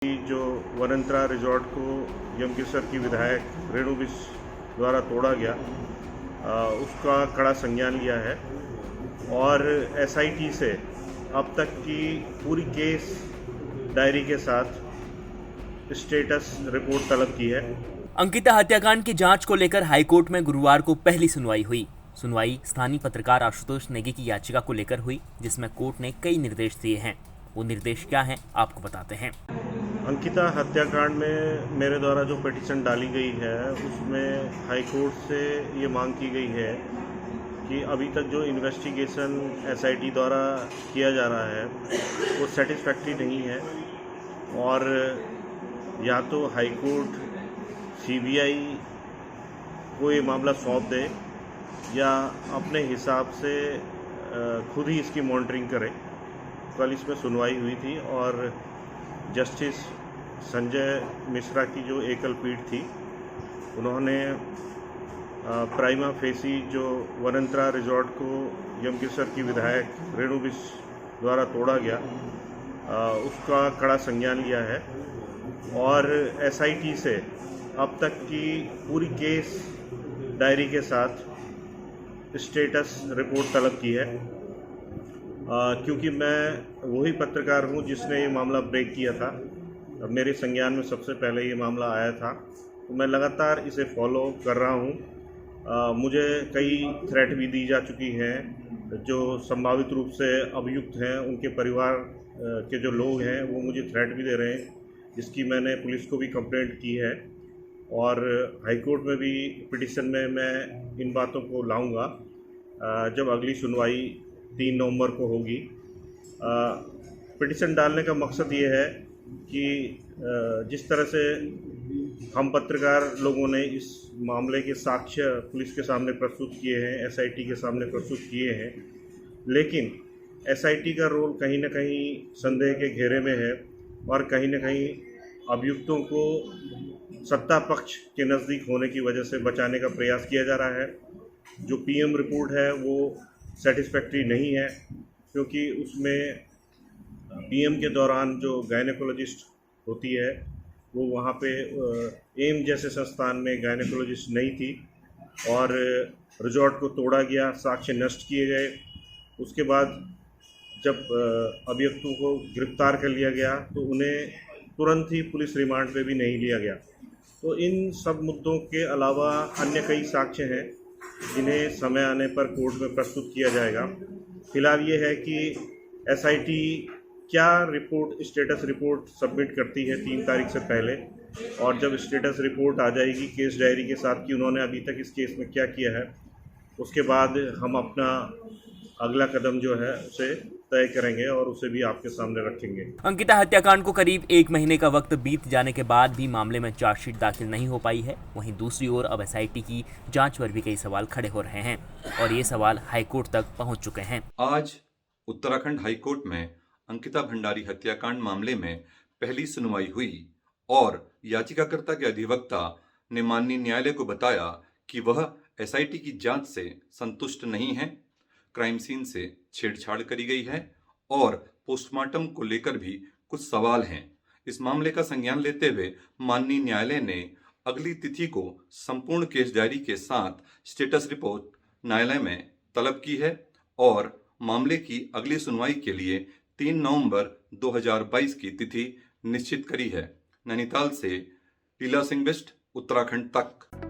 जो वनंतरा रिजॉर्ट को यमकेसर की विधायक रेणु बिष्ट द्वारा तोड़ा गया, उसका कड़ा संज्ञान लिया है और एसआईटी से अब तक की पूरी केस डायरी के साथ स्टेटस रिपोर्ट तलब की है। अंकिता हत्याकांड की जांच को लेकर हाईकोर्ट में गुरुवार को पहली सुनवाई हुई। सुनवाई स्थानीय पत्रकार आशुतोष नेगी की याचिका को लेकर हुई, जिसमें कोर्ट ने कई निर्देश दिए हैं। वो निर्देश क्या हैं, आपको बताते हैं। अंकिता हत्याकांड में मेरे द्वारा जो पिटीशन डाली गई है, उसमें हाईकोर्ट से ये मांग की गई है कि अभी तक जो इन्वेस्टिगेशन एसआईटी द्वारा किया जा रहा है वो सेटिस्फैक्ट्री नहीं है और या तो हाईकोर्ट सीबीआई को ये मामला सौंप दे या अपने हिसाब से खुद ही इसकी मॉनिटरिंग करे। कल इसमें सुनवाई हुई थी और जस्टिस संजय मिश्रा की जो एकल पीठ थी, उन्होंने प्राइमा फेसी जो वनंतरा रिजॉर्ट को यमकेसर की विधायक रेणु बिष्ट द्वारा तोड़ा गया, उसका कड़ा संज्ञान लिया है और एसआईटी से अब तक की पूरी केस डायरी के साथ स्टेटस रिपोर्ट तलब की है। क्योंकि मैं वही पत्रकार हूं जिसने ये मामला ब्रेक किया था, मेरे संज्ञान में सबसे पहले ये मामला आया था, तो मैं लगातार इसे फॉलो कर रहा हूं। मुझे कई थ्रेट भी दी जा चुकी हैं। जो संभावित रूप से अभियुक्त हैं, उनके परिवार के जो लोग हैं वो मुझे थ्रेट भी दे रहे हैं, जिसकी मैंने पुलिस को भी कंप्लेंट की है और हाईकोर्ट में भी पिटीशन में मैं इन बातों को लाऊंगा जब अगली सुनवाई 3 नवंबर को होगी। पिटीशन डालने का मकसद ये है कि जिस तरह से हम पत्रकार लोगों ने इस मामले के साक्ष्य पुलिस के सामने प्रस्तुत किए हैं, एसआईटी के सामने प्रस्तुत किए हैं, लेकिन एसआईटी का रोल कहीं ना कहीं संदेह के घेरे में है और कहीं ना कहीं अभियुक्तों को सत्ता पक्ष के नज़दीक होने की वजह से बचाने का प्रयास किया जा रहा है। जो पीएम रिपोर्ट है वो सेटिस्फैक्ट्री नहीं है, क्योंकि उसमें पीएम के दौरान जो गायनेकोलॉजिस्ट होती है वो वहाँ पे एम जैसे संस्थान में गायनेकोलॉजिस्ट नहीं थी और रिजॉर्ट को तोड़ा गया, साक्ष्य नष्ट किए गए। उसके बाद जब अभियुक्तों को गिरफ्तार कर लिया गया तो उन्हें तुरंत ही पुलिस रिमांड पे भी नहीं लिया गया। तो इन सब मुद्दों के अलावा अन्य कई साक्ष्य हैं जिन्हें समय आने पर कोर्ट में प्रस्तुत किया जाएगा। फिलहाल ये है कि एसआईटी क्या रिपोर्ट, स्टेटस रिपोर्ट सबमिट करती है 3 तारीख से पहले, और जब स्टेटस रिपोर्ट आ जाएगी केस डायरी के साथ कि उन्होंने अभी तक इस केस में क्या किया है, उसके बाद हम अपना अगला कदम जो है उसे तय करेंगे और उसे भी आपके सामने रखेंगे। अंकिता हत्याकांड को करीब 1 महीने का वक्त बीत जाने के बाद भी मामले में चार्जशीट दाखिल नहीं हो पाई है। वहीं दूसरी ओर अब एसआईटी की जांच पर भी कई सवाल खड़े हो रहे हैं और ये सवाल हाईकोर्ट तक पहुंच चुके हैं। आज उत्तराखंड हाईकोर्ट में अंकिता भंडारी हत्याकांड मामले में पहली सुनवाई हुई और याचिकाकर्ता के अधिवक्ता ने माननीय न्यायालय को बताया कि वह एसआईटी की जांच से संतुष्ट नहीं है, क्राइम सीन से छेड़छाड़ करी गई है और पोस्टमार्टम को लेकर भी कुछ सवाल हैं। इस मामले का संज्ञान लेते हुए माननीय न्यायालय ने अगली तिथि को संपूर्ण केस डायरी के साथ स्टेटस रिपोर्ट न्यायालय में तलब की है और मामले की अगली सुनवाई के लिए 3 नवंबर 2022 की तिथि निश्चित करी है। नैनीताल से लीला सिंह बिष्ट, उत्तराखंड तक।